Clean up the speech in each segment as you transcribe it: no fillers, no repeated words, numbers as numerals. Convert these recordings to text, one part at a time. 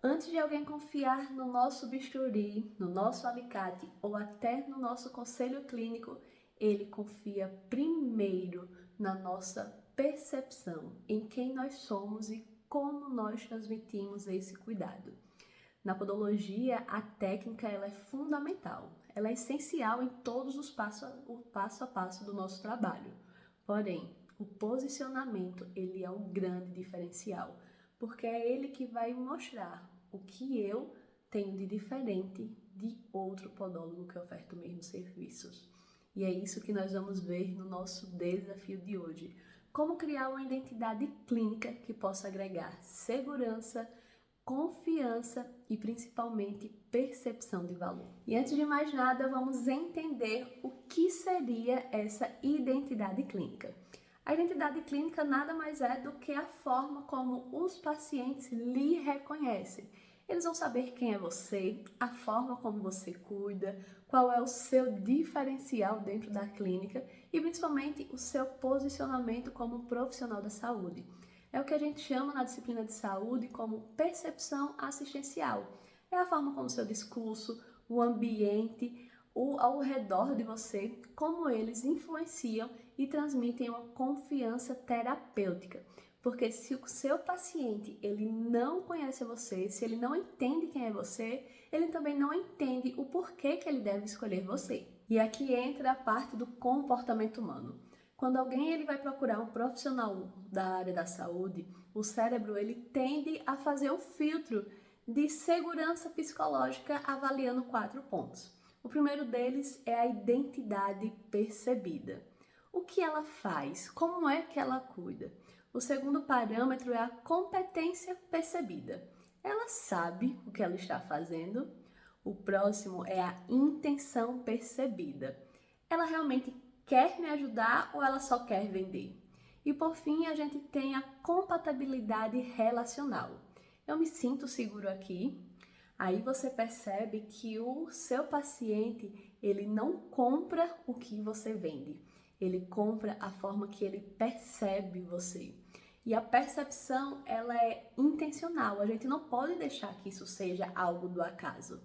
Antes de alguém confiar no nosso bisturi, no nosso alicate ou até no nosso conselho clínico, ele confia primeiro na nossa percepção, em quem nós somos e como nós transmitimos esse cuidado. Na podologia, a técnica ela é fundamental, ela é essencial em todos os o passo a passo do nosso trabalho. Porém, o posicionamento ele é o grande diferencial, porque é ele que vai mostrar o que eu tenho de diferente de outro podólogo que oferta o mesmo serviços. E é isso que nós vamos ver no nosso desafio de hoje. Como criar uma identidade clínica que possa agregar segurança, confiança e principalmente percepção de valor. E antes de mais nada, vamos entender o que seria essa identidade clínica. A identidade clínica nada mais é do que a forma como os pacientes lhe reconhecem. Eles vão saber quem é você, a forma como você cuida, qual é o seu diferencial dentro da clínica e principalmente o seu posicionamento como profissional da saúde. É o que a gente chama na disciplina de saúde como percepção assistencial. É a forma como o seu discurso, o ambiente, ao redor de você, como eles influenciam e transmitem uma confiança terapêutica. Porque se o seu paciente ele não conhece você, se ele não entende quem é você, ele também não entende o porquê que ele deve escolher você. E aqui entra a parte do comportamento humano. Quando alguém ele vai procurar um profissional da área da saúde, o cérebro ele tende a fazer o filtro de segurança psicológica avaliando 4 pontos. O primeiro deles é a identidade percebida. O que ela faz? Como é que ela cuida? O segundo parâmetro é a competência percebida. Ela sabe o que ela está fazendo. O próximo é a intenção percebida. Ela realmente quer me ajudar ou ela só quer vender? E por fim, a gente tem a compatibilidade relacional. Eu me sinto seguro aqui. Aí você percebe que o seu paciente, ele não compra o que você vende. Ele compra a forma que ele percebe você. E a percepção, ela é intencional. A gente não pode deixar que isso seja algo do acaso.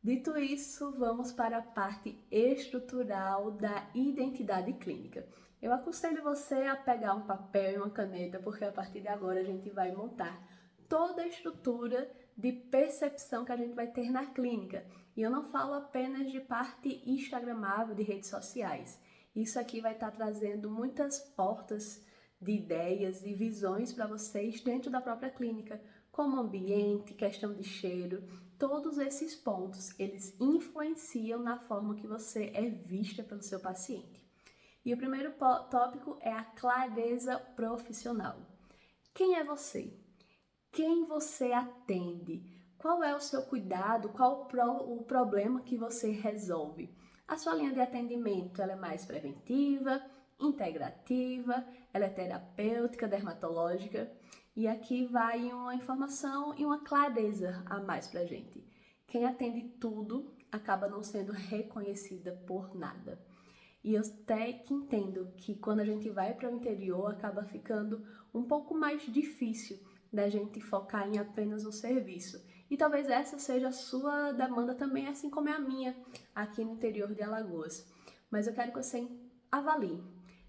Dito isso, vamos para a parte estrutural da identidade clínica. Eu aconselho você a pegar um papel e uma caneta, porque a partir de agora a gente vai montar toda a estrutura de percepção que a gente vai ter na clínica. E eu não falo apenas de parte instagramável, de redes sociais. Isso aqui vai estar trazendo muitas portas de ideias e visões para vocês dentro da própria clínica, como ambiente, questão de cheiro. Todos esses pontos, eles influenciam na forma que você é vista pelo seu paciente. E o primeiro tópico é a clareza profissional. Quem é você? Quem você atende? Qual é o seu cuidado? Qual o problema que você resolve? A sua linha de atendimento, ela é mais preventiva, integrativa, ela é terapêutica, dermatológica? E aqui vai uma informação e uma clareza a mais pra gente. Quem atende tudo acaba não sendo reconhecida por nada. E eu até que entendo que quando a gente vai para o interior acaba ficando um pouco mais difícil da gente focar em apenas um serviço. E talvez essa seja a sua demanda também, assim como é a minha aqui no interior de Alagoas. Mas eu quero que você avalie,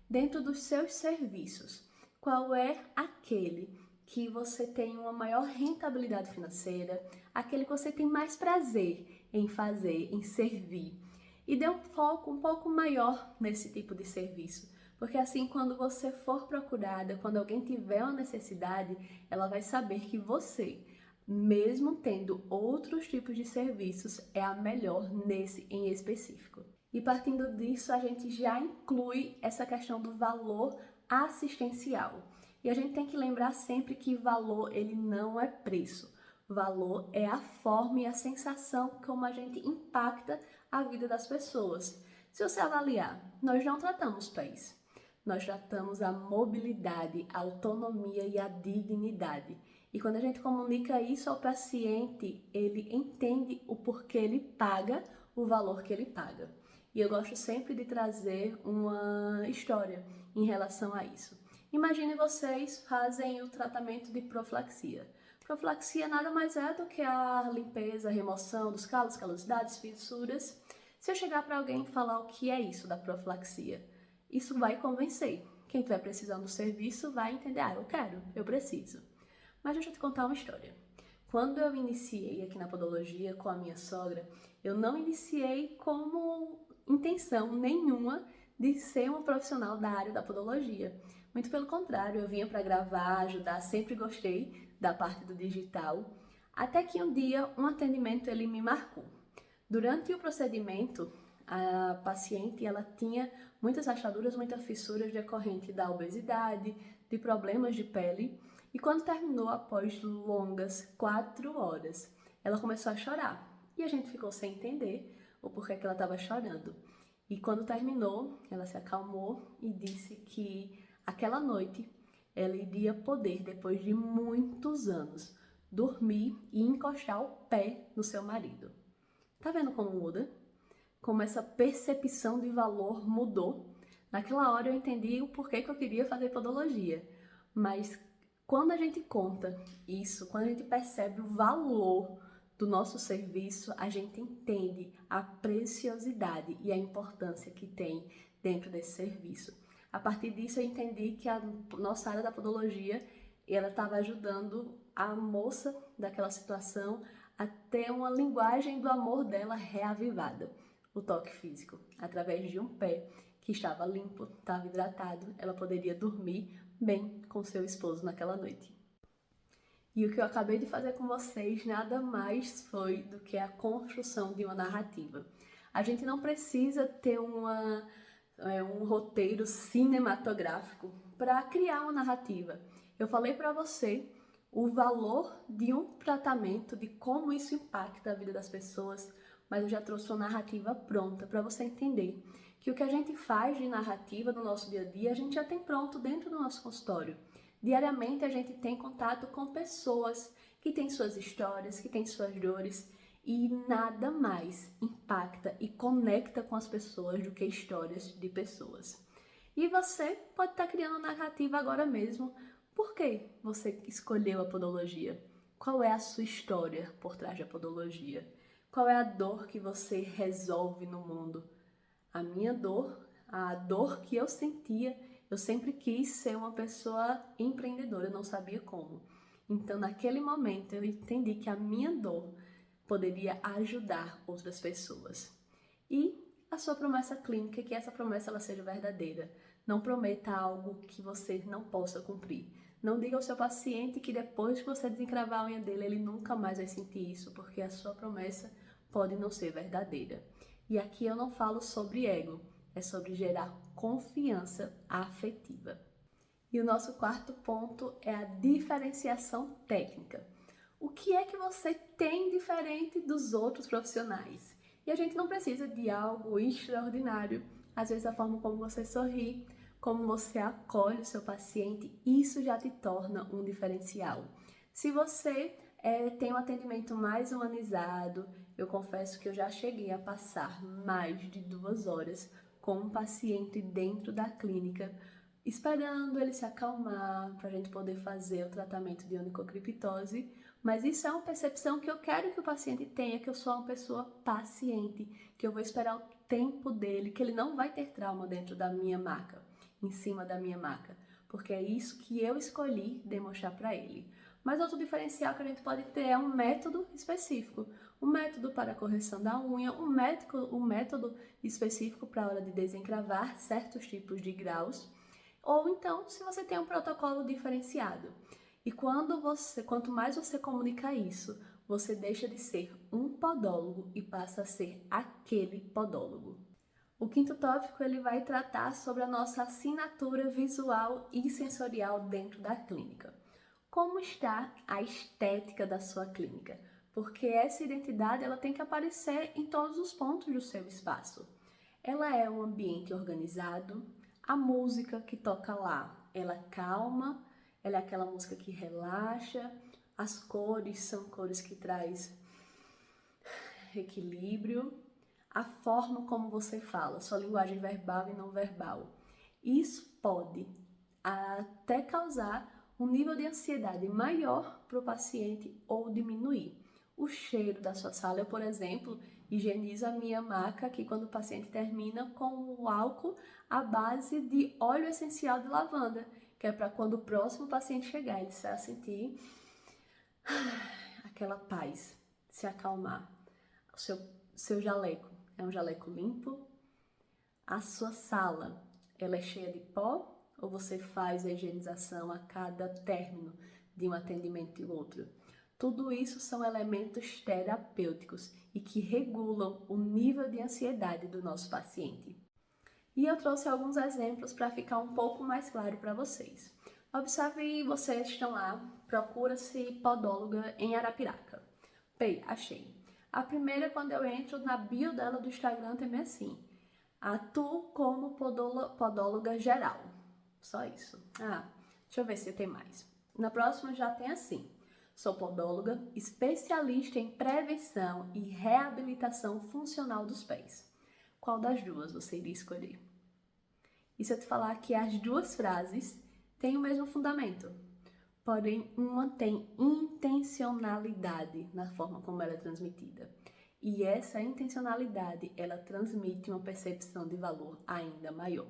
dentro dos seus serviços, qual é aquele que você tem uma maior rentabilidade financeira, aquele que você tem mais prazer em fazer, em servir. E dê um foco um pouco maior nesse tipo de serviço, porque assim quando você for procurada, quando alguém tiver uma necessidade, ela vai saber que você, mesmo tendo outros tipos de serviços, é a melhor nesse em específico. E partindo disso, a gente já inclui essa questão do valor assistencial. E a gente tem que lembrar sempre que valor ele não é preço. Valor é a forma e a sensação como a gente impacta a vida das pessoas. Se você avaliar, nós não tratamos país. Nós tratamos a mobilidade, a autonomia e a dignidade. E quando a gente comunica isso ao paciente, ele entende o porquê ele paga o valor que ele paga. E eu gosto sempre de trazer uma história em relação a isso. Imagine vocês fazem o tratamento de profilaxia. Profilaxia nada mais é do que a limpeza, a remoção dos calos, calosidades, fissuras. Se eu chegar para alguém e falar o que é isso da profilaxia, isso vai convencer. Quem estiver precisando do serviço vai entender, eu quero, eu preciso. Mas deixa eu te contar uma história. Quando eu iniciei aqui na podologia com a minha sogra, eu não iniciei como intenção nenhuma de ser uma profissional da área da podologia. Muito pelo contrário, eu vinha para gravar, ajudar, sempre gostei da parte do digital, até que um dia um atendimento ele me marcou. Durante o procedimento, a paciente ela tinha muitas rachaduras, muitas fissuras decorrente da obesidade, de problemas de pele, e quando terminou, após longas 4 horas, ela começou a chorar. E a gente ficou sem entender o porquê que ela estava chorando. E quando terminou, ela se acalmou e disse que aquela noite ela iria poder, depois de muitos anos, dormir e encostar o pé no seu marido. Tá vendo como muda? Como essa percepção de valor mudou? Naquela hora eu entendi o porquê que eu queria fazer podologia. Mas quando a gente conta isso, quando a gente percebe o valor do nosso serviço, a gente entende a preciosidade e a importância que tem dentro desse serviço. A partir disso eu entendi que a nossa área da podologia, ela estava ajudando a moça daquela situação a ter uma linguagem do amor dela reavivada. O toque físico, através de um pé que estava limpo, estava hidratado, ela poderia dormir bem com seu esposo naquela noite. E o que eu acabei de fazer com vocês nada mais foi do que a construção de uma narrativa. A gente não precisa ter um roteiro cinematográfico para criar uma narrativa. Eu falei para você o valor de um tratamento, de como isso impacta a vida das pessoas, mas eu já trouxe uma narrativa pronta para você entender que o que a gente faz de narrativa no nosso dia a dia, a gente já tem pronto dentro do nosso consultório. Diariamente a gente tem contato com pessoas que têm suas histórias, que têm suas dores, e nada mais impacta e conecta com as pessoas do que histórias de pessoas. E você pode estar criando narrativa agora mesmo. Por que você escolheu a podologia? Qual é a sua história por trás da podologia? Qual é a dor que você resolve no mundo? A minha dor, a dor que eu sentia, eu sempre quis ser uma pessoa empreendedora, eu não sabia como. Então, naquele momento, eu entendi que a minha dor poderia ajudar outras pessoas. E a sua promessa clínica, que essa promessa ela seja verdadeira. Não prometa algo que você não possa cumprir. Não diga ao seu paciente que depois que você desencravar a unha dele, ele nunca mais vai sentir isso, porque a sua promessa pode não ser verdadeira. E aqui eu não falo sobre ego, é sobre gerar confiança afetiva. E o nosso quarto ponto é a diferenciação técnica. O que é que você tem diferente dos outros profissionais? E a gente não precisa de algo extraordinário. Às vezes a forma como você sorri, como você acolhe o seu paciente, isso já te torna um diferencial. Se você tem um atendimento mais humanizado, eu confesso que eu já cheguei a passar mais de 2 horas com um paciente dentro da clínica, esperando ele se acalmar para a gente poder fazer o tratamento de onicocriptose. Mas isso é uma percepção que eu quero que o paciente tenha, que eu sou uma pessoa paciente, que eu vou esperar o tempo dele, que ele não vai ter trauma dentro da minha maca, em cima da minha maca, porque é isso que eu escolhi demonstrar para ele. Mas outro diferencial que a gente pode ter é um método específico, um método para a correção da unha, um método específico para a hora de desencravar certos tipos de graus, ou então se você tem um protocolo diferenciado. E quanto mais você comunica isso, você deixa de ser um podólogo e passa a ser aquele podólogo. O quinto tópico ele vai tratar sobre a nossa assinatura visual e sensorial dentro da clínica. Como está a estética da sua clínica? Porque essa identidade ela tem que aparecer em todos os pontos do seu espaço. Ela é um ambiente organizado, a música que toca lá, ela calma, ela é aquela música que relaxa, as cores são cores que traz equilíbrio, a forma como você fala, sua linguagem verbal e não verbal. Isso pode até causar um nível de ansiedade maior para o paciente ou diminuir. O cheiro da sua sala, eu, por exemplo, higienizo a minha maca aqui quando o paciente termina com o álcool à base de óleo essencial de lavanda, que é para quando o próximo paciente chegar, ele vai sentir aquela paz, se acalmar. O seu jaleco é um jaleco limpo? A sua sala, ela é cheia de pó ou você faz a higienização a cada término de um atendimento e outro? Tudo isso são elementos terapêuticos e que regulam o nível de ansiedade do nosso paciente. E eu trouxe alguns exemplos para ficar um pouco mais claro para vocês. Observe, vocês estão lá, procura-se podóloga em Arapiraca. Bem, achei. A primeira, quando eu entro na bio dela do Instagram, tem bem assim: atuo como podóloga geral. Só isso. Deixa eu ver se tem mais. Na próxima já tem assim: sou podóloga, especialista em prevenção e reabilitação funcional dos pés. Qual das duas você iria escolher? E se eu te falar que as duas frases têm o mesmo fundamento, porém uma tem intencionalidade na forma como ela é transmitida. E essa intencionalidade, ela transmite uma percepção de valor ainda maior.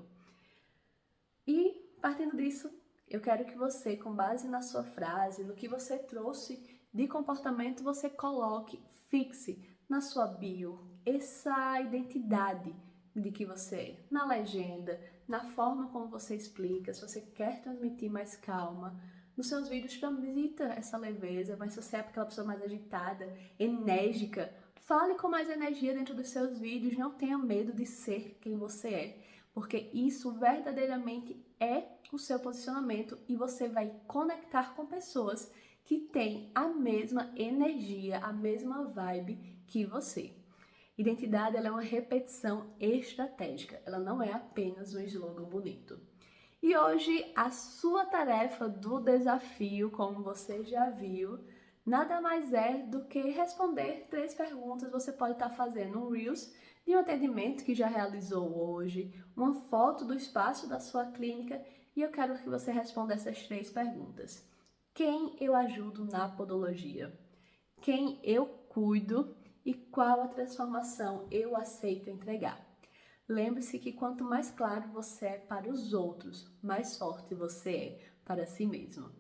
E, partindo disso, eu quero que você, com base na sua frase, no que você trouxe de comportamento, você coloque, fixe na sua bio essa identidade de que você é, na legenda, na forma como você explica, se você quer transmitir mais calma. Nos seus vídeos transmita essa leveza, mas se você é aquela pessoa mais agitada, enérgica, fale com mais energia dentro dos seus vídeos, não tenha medo de ser quem você é, porque isso verdadeiramente é o seu posicionamento e você vai conectar com pessoas que têm a mesma energia, a mesma vibe que você. Identidade, ela é uma repetição estratégica, ela não é apenas um slogan bonito. E hoje a sua tarefa do desafio, como você já viu, nada mais é do que responder 3 perguntas. Você pode estar fazendo um Reels de um atendimento que já realizou hoje, uma foto do espaço da sua clínica e eu quero que você responda essas 3 perguntas. Quem eu ajudo na podologia? Quem eu cuido? E qual a transformação eu aceito entregar? Lembre-se que quanto mais claro você é para os outros, mais forte você é para si mesmo.